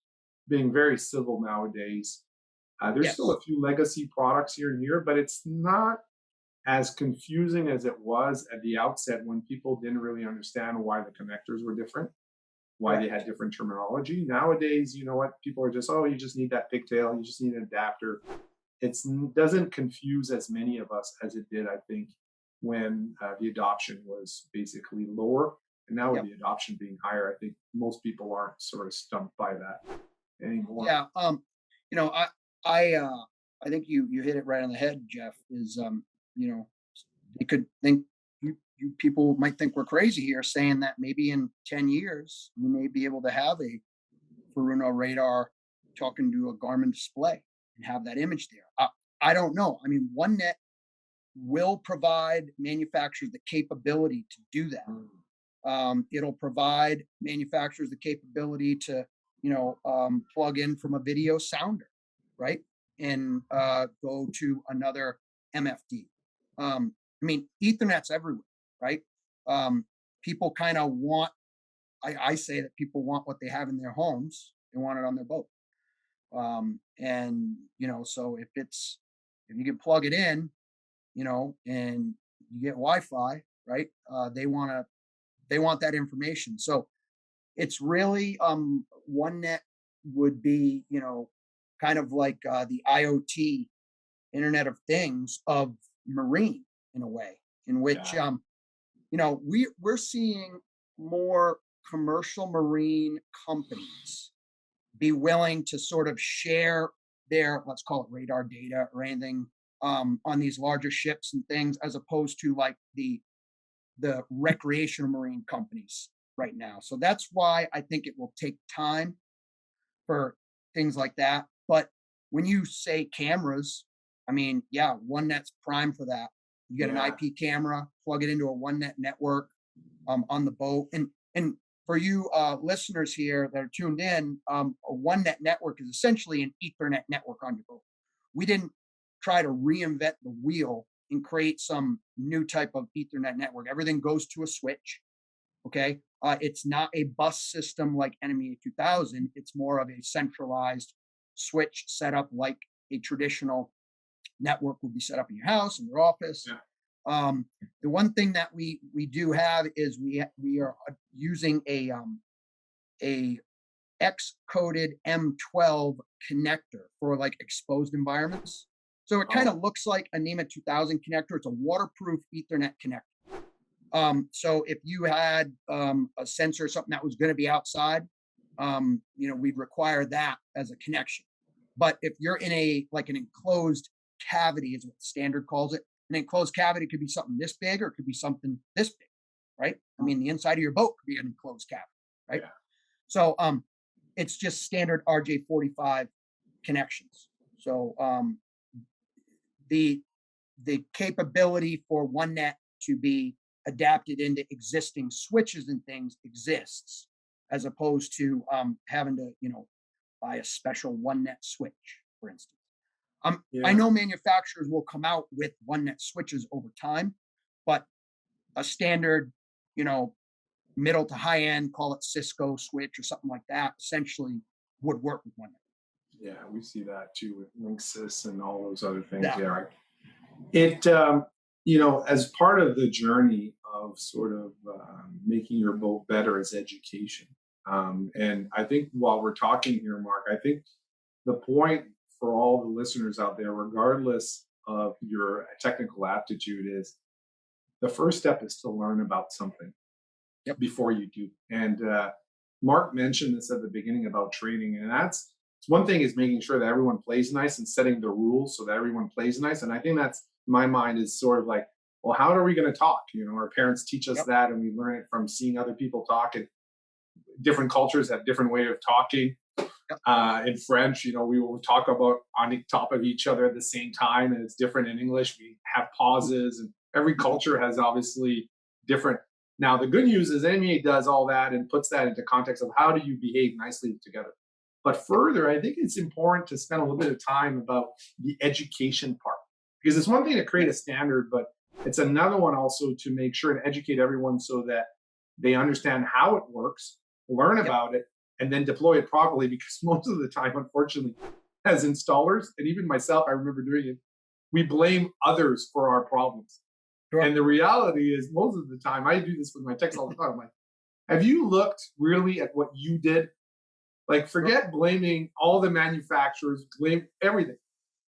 A: being very civil nowadays. There's still
B: Yes.
A: a few legacy products here and here, but it's not as confusing as it was at the outset when people didn't really understand why the connectors were different, why they had
B: Correct.
A: different terminology. Nowadays, you know what? People are just, oh, you just need that pigtail, you just need an adapter. It doesn't confuse as many of us as it did, I think, when the adoption was basically lower. And now with
B: Yep.
A: the adoption being higher, I think most people aren't sort of stumped by that anymore.
B: Yeah. You know, I I I think you hit it right on the head, Jeff, is you know, they could think you people might think we're crazy here saying that maybe in 10 years you may be able to have a Bruno radar talking to a Garmin display and have that image there. I don't know. I mean, OneNet will provide manufacturers the capability to do that.
A: Mm.
B: It'll provide manufacturers the capability to, plug in from a video sounder, right, and go to another MFD. I mean, Ethernet's everywhere, right? Um, People kind of want. I say that people want what they have in their homes. They want it on their boat. And so if you can plug it in, and you get Wi-Fi, right? They want that information. So it's really OneNet. would be, kind of like the IoT, Internet of Things of marine in a way, in which
A: Yeah.
B: we're seeing more commercial marine companies be willing to sort of share their, let's call it, radar data or anything, on these larger ships and things, as opposed to like the recreational marine companies right now. So that's why I think it will take time for things like that. But when you say cameras, I mean, yeah, OneNet's prime for that. You get an
A: Yeah.
B: IP camera, plug it into a OneNet network, on the boat. And for you listeners here that are tuned in, a OneNet network is essentially an Ethernet network on your boat. We didn't try to reinvent the wheel and create some new type of Ethernet network. Everything goes to a switch. Okay. It's not a bus system like NMEA 2000. It's more of a centralized switch setup like a traditional network would be set up in your house, in your office.
A: Yeah.
B: The one thing that we do have is we are using a X-coded M12 connector for like exposed environments. So it kind
A: Oh,
B: of looks like a NEMA 2000 connector. It's a waterproof Ethernet connector. So if you had a sensor or something that was going to be outside, we'd require that as a connection. But if you're in a like an enclosed cavity, is what the standard calls it. An enclosed cavity could be something this big, or it could be something this big, right? I mean, the inside of your boat could be an enclosed cavity, right?
A: yeah.
B: So it's just standard RJ45 connections. So the capability for OneNet to be adapted into existing switches and things exists, as opposed to having to buy a special OneNet switch, for instance. I
A: Yeah.
B: know manufacturers will come out with OneNet switches over time, but a standard, you know, middle to high end, call it Cisco switch or something like that, essentially would work with OneNet.
A: Yeah. We see that too with Linksys and all those other things.
B: Yeah,
A: Yeah. Right. It, as part of the journey of sort of making your boat better is education. And I think while we're talking here, Mark, I think the point for all the listeners out there, regardless of your technical aptitude, is the first step is to learn about something
B: yep,
A: before you do. And Mark mentioned this at the beginning about training, and that's it's one thing is making sure that everyone plays nice and setting the rules so that everyone plays nice. And I think that's my mind is sort of like, well, how are we going to talk? Our parents teach us
B: yep,
A: that, and we learn it from seeing other people talk. And different cultures have different way of talking.
B: yep,
A: In French, we will talk about on top of each other at the same time, and it's different in English. We have pauses, and every culture has obviously different. Now, the good news is NMEA does all that and puts that into context of how do you behave nicely together. But further, I think it's important to spend a little bit of time about the education part because it's one thing to create
B: yep,
A: a standard, but it's another one also to make sure to educate everyone so that they understand how it works, learn
B: yep,
A: about it, and then deploy it properly. Because most of the time, unfortunately, as installers, and even myself, I remember doing it, we blame others for our problems.
B: sure,
A: And the reality is, most of the time, I do this with my techs all the time. I'm like, have you looked really at what you did? Like,
B: sure,
A: forget blaming all the manufacturers, blame everything.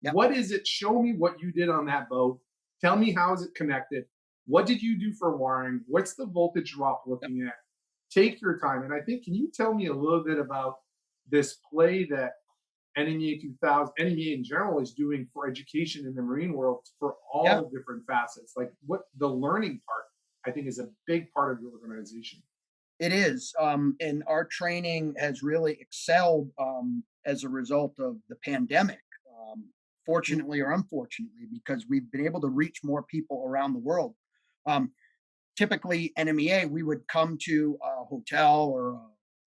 B: yep,
A: What is it? Show me what you did on that boat. Tell me how is it connected? What did you do for wiring? What's the voltage drop
B: yep.
A: looking at? Take your time. And I think, can you tell me a little bit about this play that NMEA 2000, NMEA in general is doing for education in the marine world for
B: Yeah,
A: all different facets? Like what the learning part, I think, is a big part of your organization.
B: it is. And our training has really excelled as a result of the pandemic. Fortunately or unfortunately, because we've been able to reach more people around the world. Um, Typically, NMEA, we would come to a hotel or a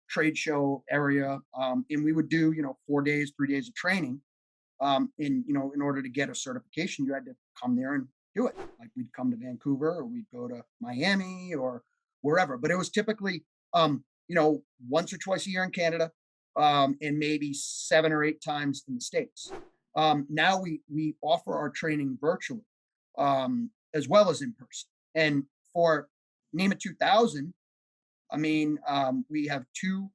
B: trade show area, and we would do, 4 days, 3 days of training. In order to get a certification, you had to come there and do it. Like we'd come to Vancouver or we'd go to Miami or wherever. But it was typically, once or twice a year in Canada, and maybe 7 or 8 times in the States. Now we offer our training virtually, as well as in person. And for NEMA 2000, I mean, we have two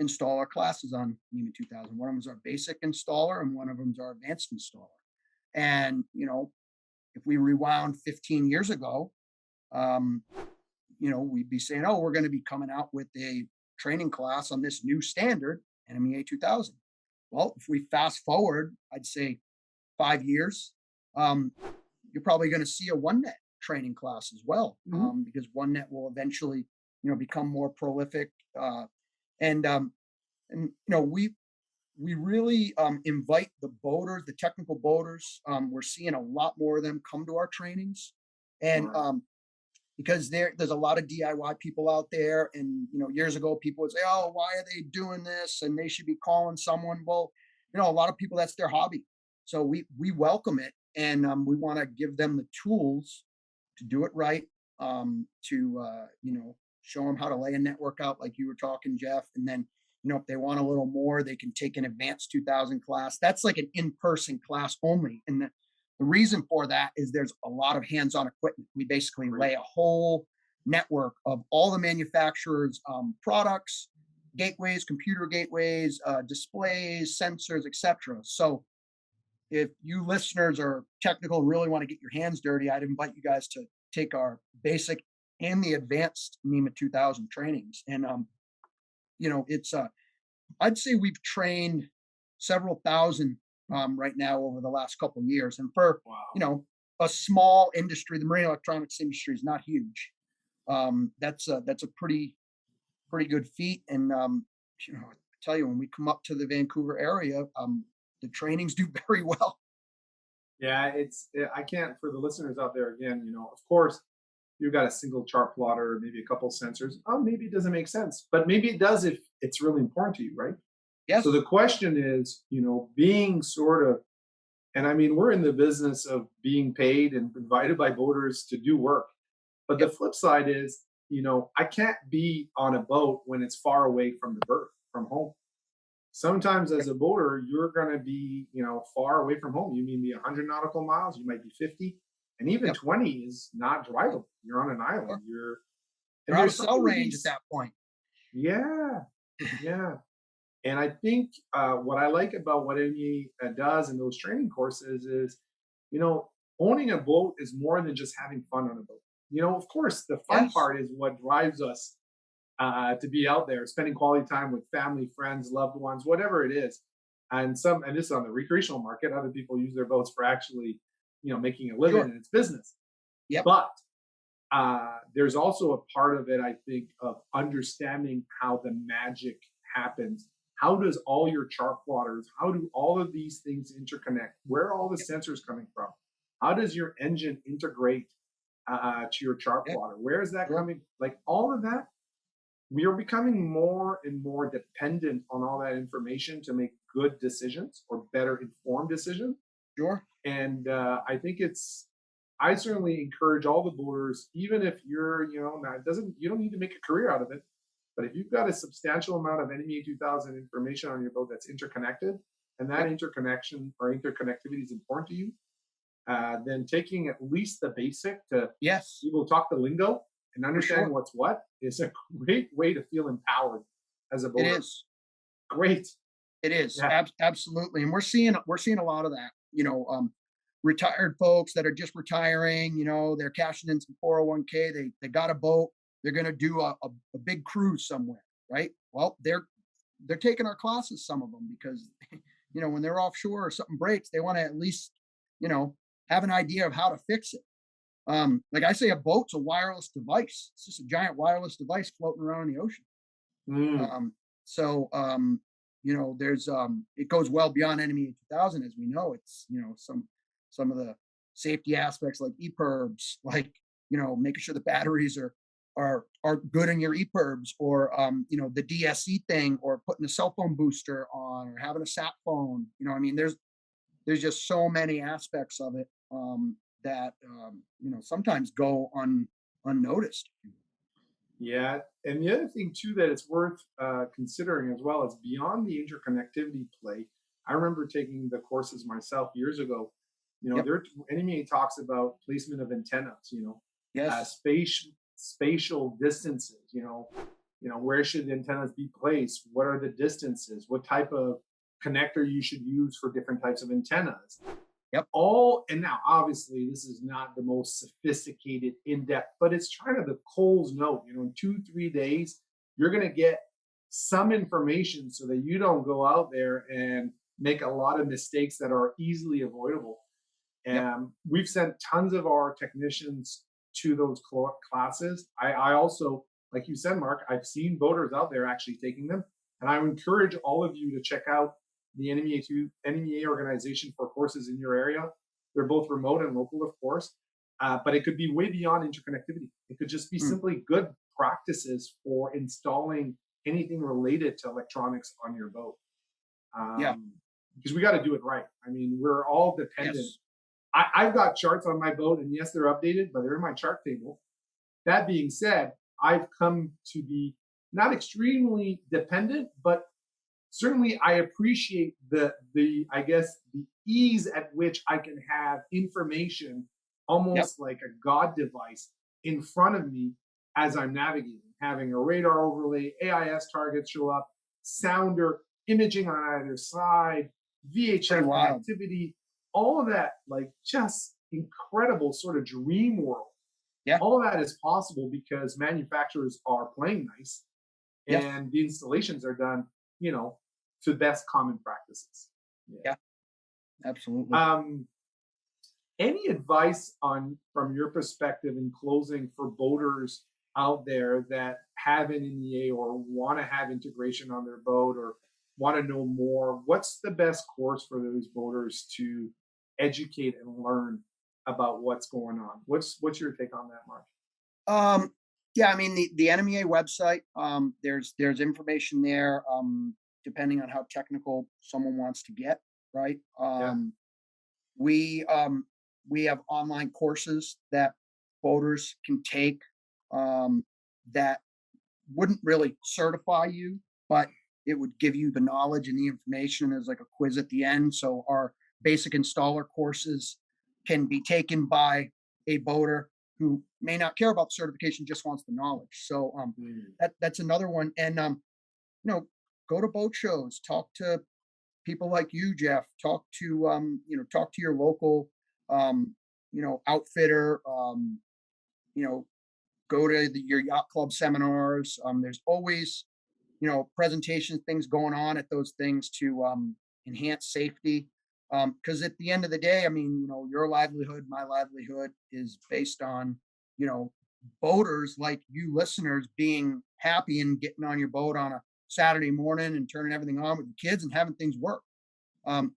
B: installer classes on NEMA 2000. One of them is our basic installer, and one of them is our advanced installer. And if we rewound 15 years ago, um, we'd be saying, "Oh, we're going to be coming out with a training class on this new standard, NMEA 2000." Well, if we fast forward, I'd say 5 years, um, you're probably going to see a OneNet training class as well,
A: Mhm.
B: because OneNet will eventually, become more prolific. And we really invite the boaters, the technical boaters. We're seeing a lot more of them come to our trainings, and
A: Right.
B: because there's a lot of DIY people out there. And years ago, people would say, "Oh, why are they doing this?" And they should be calling someone. Well, a lot of people, that's their hobby, so we welcome it, and we want to give them the tools to do it right, to show them how to lay a network out, like you were talking, Jeff. And then if they want a little more, they can take an advanced 2000 class. That's like an in-person class only, and the reason for that is there's a lot of hands-on equipment. We basically
A: Great.
B: lay a whole network of all the manufacturers' products, gateways, computer gateways, displays, sensors, etc. So if you listeners are technical and really want to get your hands dirty, I'd invite you guys to take our basic and the advanced NEMA 2000 trainings. And it's I'd say we've trained several thousand right now over the last couple of years. And for
A: Wow.
B: a small industry, the marine electronics industry is not huge. That's a pretty good feat. And I tell you, when we come up to the Vancouver area, the trainings do very well.
A: Yeah, I can't, for the listeners out there again, of course, you've got a single chart plotter, maybe a couple sensors. Oh, maybe it doesn't make sense, but maybe it does if it's really important to you, right? So
B: Yes,
A: the question is, being sort of, and I mean, we're in the business of being paid and invited by voters to do work. But the
B: yep,
A: flip side is, I can't be on a boat when it's far away from the berth, from home. Sometimes as a boater, you're going to be, far away from home. You may be 100 nautical miles, you might be 50, and even
B: yep.
A: 20 is not drivable. You're on an
B: Sure.
A: island. You're,
B: They're
A: and
B: out of
A: there's
B: cell
A: something to
B: range
A: be,
B: at that point.
A: yeah, yeah. And I think what I like about what NE does in those training courses is, you know, owning a boat is more than just having fun on a boat. Of course, the fun
B: Yes,
A: part is what drives us to be out there, spending quality time with family, friends, loved ones, whatever it is. And this is on the recreational market. Other people use their boats for actually, making a living
B: sure.
A: and it's business.
B: Yep,
A: But there's also a part of it, I think, of understanding how the magic happens. How does all your chart plotters, how do all of these things interconnect? Where are all the
B: yep,
A: sensors coming from? How does your engine integrate to your chart
B: yep,
A: plotter? Where is that
B: sure,
A: coming? Like all of that, we are becoming more and more dependent on all that information to make good decisions or better informed decisions.
B: sure.
A: And I think I certainly encourage all the boaters, even if you're, not, it doesn't, you don't need to make a career out of it. But if you've got a substantial amount of NMEA 2000 information on your boat that's interconnected, and that
B: Yep,
A: interconnection or interconnectivity is important to you, then taking at least the basic to
B: yes,
A: be able to talk the lingo and
B: for
A: understanding
B: sure.
A: what's what is a great way to feel empowered as a
B: It
A: boater.
B: is.
A: Great.
B: It is
A: Yeah.
B: absolutely, and we're seeing a lot of that. Retired folks that are just retiring. They're cashing in some 401k. They got a boat. They're going to do a big cruise somewhere, right? Well, they're taking our classes, some of them, because when they're offshore or something breaks, they want to at least you know have an idea of how to fix it. Like I say, a boat's a wireless device. It's just a giant wireless device floating around in the ocean.
A: Mm.
B: Um, so there's it goes well beyond Enemy 2000, as we know. It's some of the safety aspects like EPIRBs, like making sure the batteries are good in your EPIRBs, or the DSE thing, or putting a cell phone booster on, or having a sat phone. I mean, there's just so many aspects of it that sometimes go unnoticed.
A: Yeah, and the other thing too that it's worth considering as well is beyond the interconnectivity play. I remember taking the courses myself years ago.
B: Yep.
A: There NMEA talks about placement of antennas.
B: Yes.
A: Spatial distances. where should antennas be placed? What are the distances? What type of connector you should use for different types of antennas?
B: Yep.
A: All, and now obviously this is not the most sophisticated, in-depth, but it's kind of the Cole's note. In 2, 3 days, you're going to get some information so that you don't go out there and make a lot of mistakes that are easily avoidable.
B: Yep.
A: And we've sent tons of our technicians to those classes. I also, like you said, Mark, I've seen boaters out there actually taking them. And I would encourage all of you to check out the NMEA organization for courses in your area. They're both remote and local, of course, but it could be way beyond interconnectivity. It could just be
B: Mm.
A: simply good practices for installing anything related to electronics on your boat.
B: Yeah.
A: Because we got to do it right. I mean, we're all dependent.
B: Yes.
A: I've got charts on my boat, and yes, they're updated, but they're in my chart table. That being said, I've come to be not extremely dependent, but certainly I appreciate the I guess the ease at which I can have information
B: Yep.
A: almost like a god device in front of me as I'm navigating, having a radar overlay, AIS targets show up, sounder, imaging on either side,
B: Pretty
A: VHF
B: wild.
A: connectivity, all of that, like just incredible sort of dream world.
B: Yeah.
A: All of that is possible because manufacturers are playing nice
B: Yes.
A: and the installations are done, you know, to best common practices. Yeah.
B: Yeah. Absolutely.
A: Um, any advice on from your perspective in closing for boaters out there that have an NEA or want to have integration on their boat or want to know more? What's the best course for those boaters to educate and learn about what's going on? What's your take on that, Mark?
B: Um, yeah, I mean the NMEA website. There's information there. Depending on how technical someone wants to get, right?
A: Yeah.
B: We um, we have online courses that boaters can take that wouldn't really certify you, but it would give you the knowledge and the information as like a quiz at the end. So our basic installer courses can be taken by a boater who may not care about certification, just wants the knowledge. So
A: Mm.
B: that's another one. And you know, go to boat shows, talk to people like you, Jeff. Talk to your local outfitter. You know, go to your yacht club seminars. There's always presentation things going on at those things to enhance safety. Because at the end of the day, I mean, your livelihood, my livelihood is based on, you know, boaters like you listeners being happy and getting on your boat on a Saturday morning and turning everything on with the kids and having things work.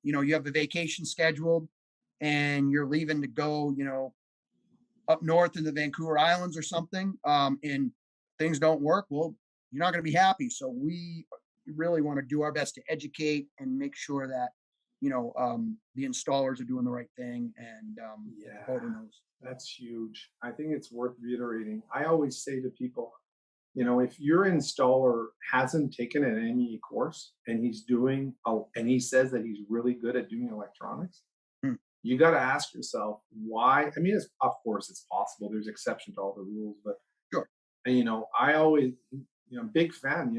B: You have a vacation scheduled and you're leaving to go, up north in the Vancouver Islands or something, and things don't work, well, you're not going to be happy. So we really want to do our best to educate and make sure that the installers are doing the right thing and the
A: Yeah,
B: boater knows.
A: that's huge. I think it's worth reiterating. I always say to people, if your installer hasn't taken an NMEA course and and he says that he's really good at doing electronics,
B: Hmm.
A: you got to ask yourself why. I mean, of course, it's possible. There's exception to all the rules, but
B: Sure.
A: and, I always, big fan.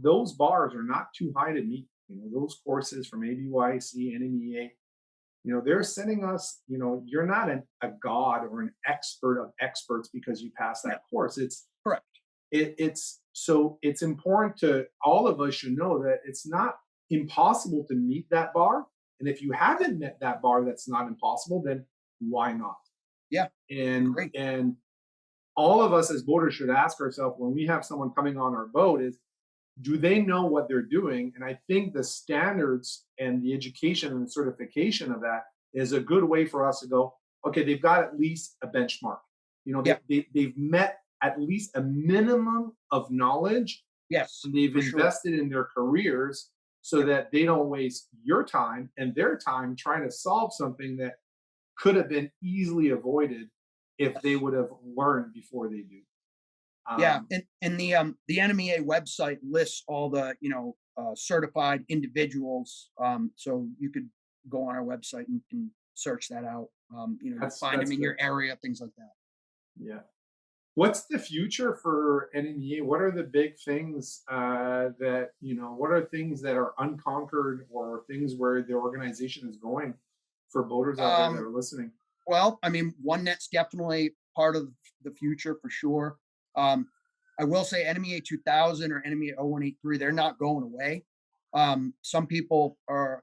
A: Those bars are not too high to meet. Those courses from ABYC, NMEA, they're sending us. You're not a god or an expert of experts because you passed
B: Yeah.
A: that course.
B: Correct.
A: It's important to all of us should know that it's not impossible to meet that bar. And if you haven't met that bar, that's not impossible. Then why not?
B: Yeah.
A: And
B: Great.
A: and all of us as boaters should ask ourselves when we have someone coming on our boat is, do they know what they're doing? And I think the standards and the education and the certification of that is a good way for us to go, okay, they've got at least a benchmark.
B: Yeah.
A: They've met at least a minimum of knowledge
B: Yes.
A: and they've
B: For sure.
A: invested in their careers so that they don't waste your time and their time trying to solve something that could have been easily avoided if they
B: Yes.
A: would have learned before they do.
B: Yeah,
A: Um,
B: and the NMEA website lists all the certified individuals. So you could go on our website and search that out. You'll find them
A: that's
B: in
A: good.
B: your area, things like that.
A: Yeah. What's the future for NMEA? What are the big things that, what are things that are unconquered or things where the organization is going for voters out there that
B: Um,
A: are listening?
B: well, I mean, OneNet's definitely part of the future for sure. Um, I will say NMEA 2000 or NMEA 0183, they're not going away. Some people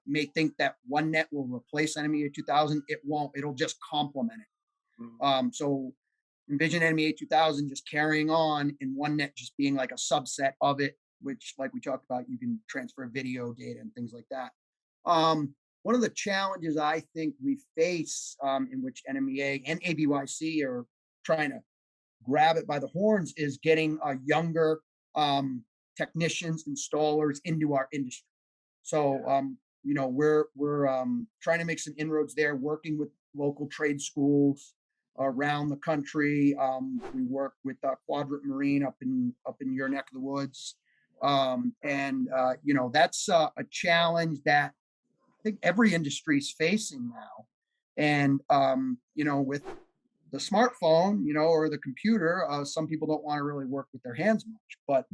B: may think that OneNet will replace NMEA 2000. It won't. It'll just complement
A: Mm.
B: it. So envision NMEA 2000 just carrying on, and OneNet just being like a subset of it, which, like we talked about, you can transfer video data and things like that. One of the challenges I think we face, in which NMEA and ABYC are trying to grab it by the horns, is getting younger technicians, installers into our industry. So,
A: Yeah.
B: we're trying to make some inroads there, working with local trade schools around the country. We work with Quadrant Marine up in your neck of the woods, and that's a challenge that I think every industry is facing now. And with the smartphone, or the computer, some people don't want to really work with their hands much, but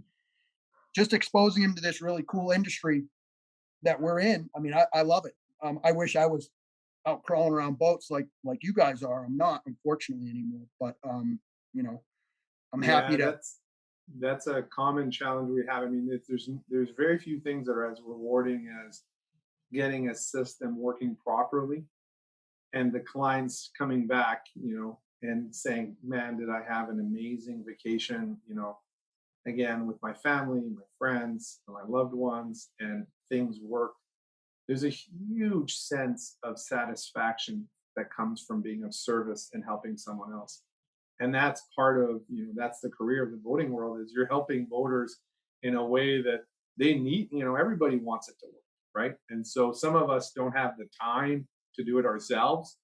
B: just exposing them to this really cool industry that we're in. I mean, I love it. I wish I was out crawling around boats like you guys are. I'm not, unfortunately, anymore. But you know, I'm happy
A: Yeah,
B: to.
A: that's a common challenge we have. I mean, there's very few things that are as rewarding as getting a system working properly and the clients coming back, and saying, "Man, did I have an amazing vacation?" Again with my family, my friends, my loved ones, and things worked. There's a huge sense of satisfaction that comes from being of service and helping someone else. And that's part of, that's the career of the voting world, is you're helping voters in a way that they need. Everybody wants it to work, right? And so some of us don't have the time to do it ourselves,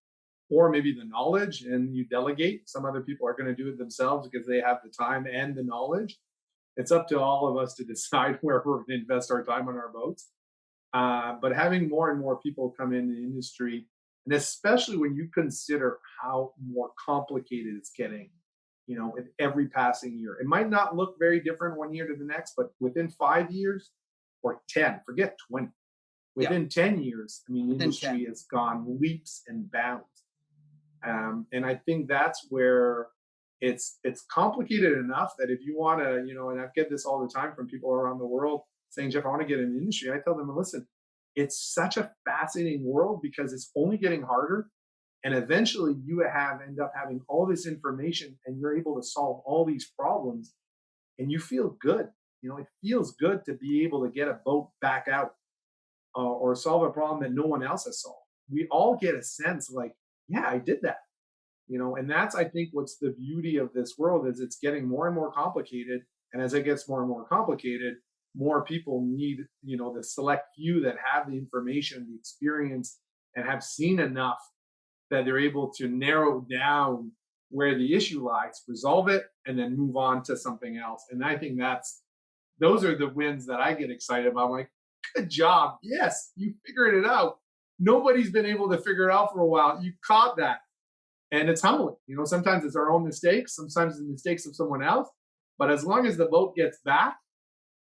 A: or maybe the knowledge, and you delegate. Some other people are going to do it themselves because they have the time and the knowledge. It's up to all of us to decide where we're going to invest our time on our votes. But having more and more people come in the industry, and especially when you consider how more complicated it's getting, with every passing year, it might not look very different one year to the next, but within 5 years or 10, forget 20,
B: Yeah,
A: within 10 years, I mean, the
B: within
A: industry
B: 10.
A: has gone leaps and bounds. And I think that's where it's complicated enough that if you want to, and I get this all the time from people around the world saying, "Jeff, I want to get in the industry." I tell them, "Listen, it's such a fascinating world because it's only getting harder, and eventually you end up having all this information, and you're able to solve all these problems, and you feel good. It feels good to be able to get a boat back out, or solve a problem that no one else has solved. We all get a sense like, yeah, I did that." And that's, I think, what's the beauty of this world, is it's getting more and more complicated. And as it gets more and more complicated, more people need, the select few that have the information, the experience, and have seen enough that they're able to narrow down where the issue lies, resolve it, and then move on to something else. And I think those are the wins that I get excited about. I'm like, good job. Yes, you figured it out. Nobody's been able to figure it out for a while. You caught that, and it's humbling. Sometimes it's our own mistakes, sometimes the mistakes of someone else. But as long as the boat gets back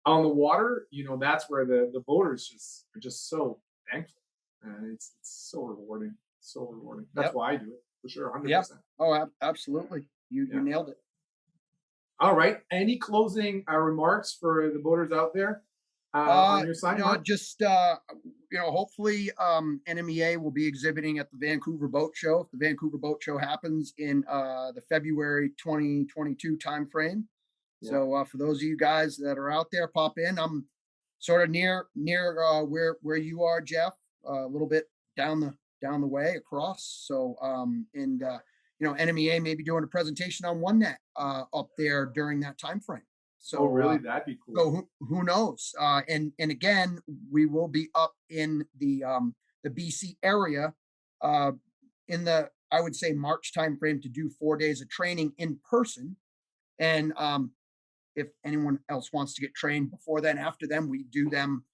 A: on the water, that's where the voters are just so thankful. And it's so rewarding, so rewarding. That's
B: Yep.
A: why I do it for sure,
B: Yep.
A: 100%.
B: Oh, absolutely. You
A: Yeah.
B: nailed it.
A: All right. Any closing remarks for the voters out there on your side, Mark?
B: Just hopefully NMEA will be exhibiting at the Vancouver Boat Show. If the Vancouver Boat Show happens in the February 2022 timeframe.
A: Yeah.
B: So for those of you guys that are out there, pop in. I'm sort of near where you are, Jeff, a little bit down the way across. So and NMEA may be doing a presentation on OneNet up there during that time frame.
A: Oh,
B: So
A: really? That'd be cool.
B: who knows? And again, we will be up in the BC area uh, in the, I would say, March timeframe to do 4 days of training in person. And if anyone else wants to get trained before then, after them, we do them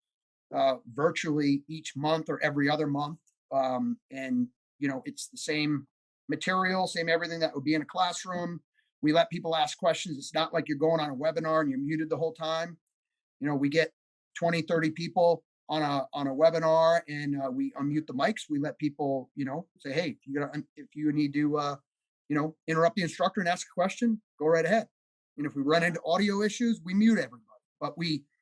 B: virtually each month or every other month. And it's the same material, same everything that would be in a classroom. We let people ask questions. It's not like you're going on a webinar and you're muted the whole time. We get 20, 30 people on a webinar, and we unmute the mics. We let people, say, hey, if you need to, interrupt the instructor and ask a question, go right ahead. And if we run into audio issues, we mute everybody. But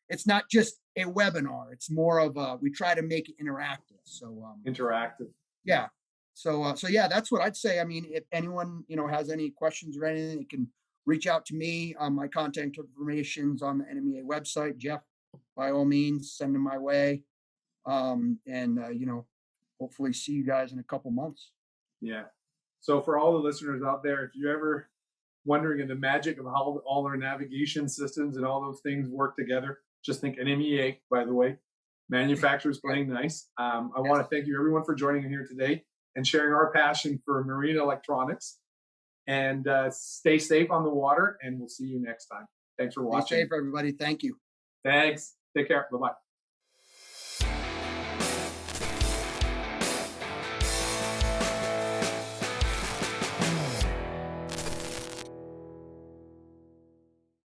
B: it's not just a webinar. It's more of we try to make it interactive. So
A: Interactive.
B: yeah. So yeah, that's what I'd say. I mean, if anyone has any questions or anything, they can reach out to me. My contact information's on the NMEA website. Jeff, by all means, send them my way. And hopefully see you guys in a couple months.
A: Yeah. So for all the listeners out there, if you're ever wondering in the magic of how all our navigation systems and all those things work together, just think NMEA, by the way. Manufacturers playing nice. I want to thank you everyone for joining in here today and sharing our passion for marine electronics. And stay safe on the water, and we'll see you next time. Thanks for watching.
B: Stay safe, everybody. Thank you.
A: Thanks. Take care. Bye-bye.